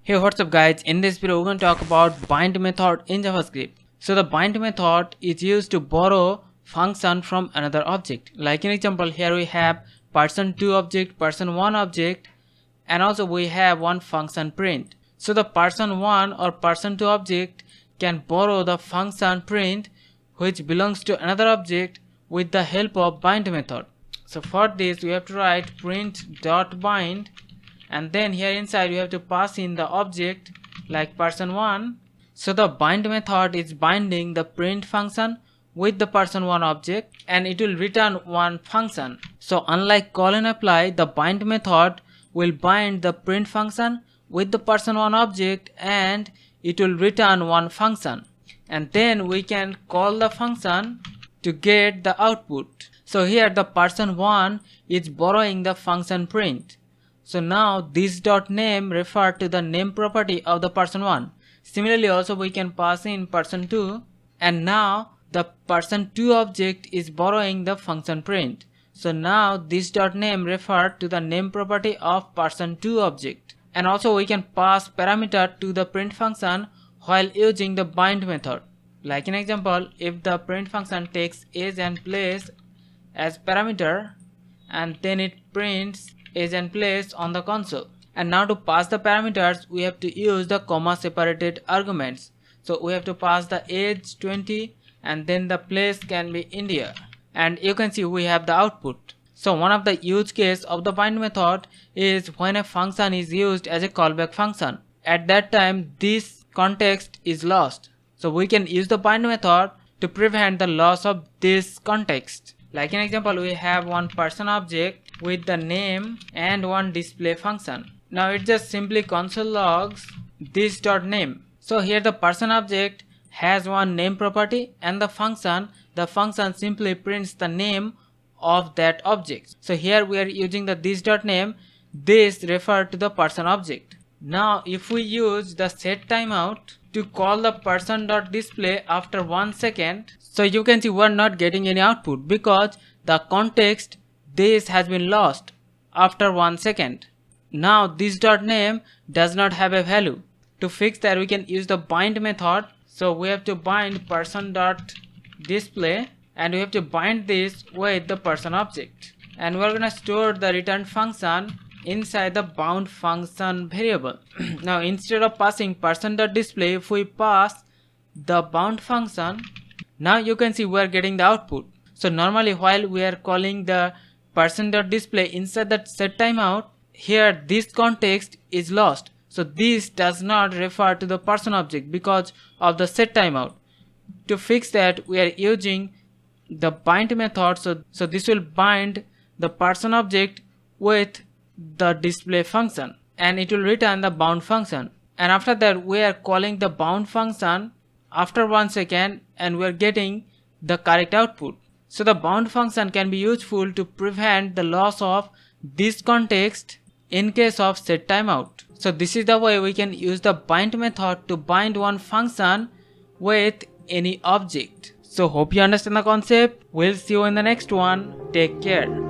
Hey, what's up guys? In this video we're going to talk about bind method in JavaScript. So the bind method is used to borrow function from another object. Like in example, here we have person2 object, person1 object, and also we have one function print. So the person1 or person2 object can borrow the function print which belongs to another object with the help of bind method. So for this we have to write print.bind, and then here inside we have to pass in the object like person1. So the bind method is binding the print function with the person1 object, and it will return one function. So unlike call and apply, the bind method will bind the print function with the person1 object and it will return one function, and then we can call the function to get the output. So here the person1 is borrowing the function print. So now this dot name refer to the name property of the person1. Similarly also we can pass in person2, and now the person2 object is borrowing the function print. So now this dot name refer to the name property of person2 object. And also we can pass parameter to the print function while using the bind method. Like in example, if the print function takes age and place as parameter, and then it prints age and place on the console. And now to pass the parameters we have to use the comma separated arguments. So we have to pass the age 20 and then the place can be India, and you can see we have the output. So one of the use case of the bind method is when a function is used as a callback function. At that time this context is lost, so we can use the bind method to prevent the loss of this context. Like in example, we have one person object with the name and one display function. Now it just simply console logs this dot name. So here the person object has one name property, and the function simply prints the name of that object. So here we are using the this dot name. This refer to the person object. Now if we use the set timeout to call the person.display after 1 second, so you can see we're not getting any output because the context this has been lost after 1 second. Now this dot name does not have a value. To fix that we can use the bind method. So we have to bind person.display, and we have to bind this with the person object, and we're gonna store the return function inside the bound function variable. Now instead of passing person.display, if we pass the bound function, now you can see we are getting the output. So normally while we are calling the person.display inside that set timeout, here this context is lost. So this does not refer to the person object because of the set timeout. To fix that we are using the bind method. So this will bind the person object with the display function, and it will return the bound function. And after that we are calling the bound function after 1 second, and we are getting the correct output. So the bound function can be useful to prevent the loss of this context in case of set timeout. So this is the way we can use the bind method to bind one function with any object. So hope you understand the concept. We'll see you in the next one. Take care.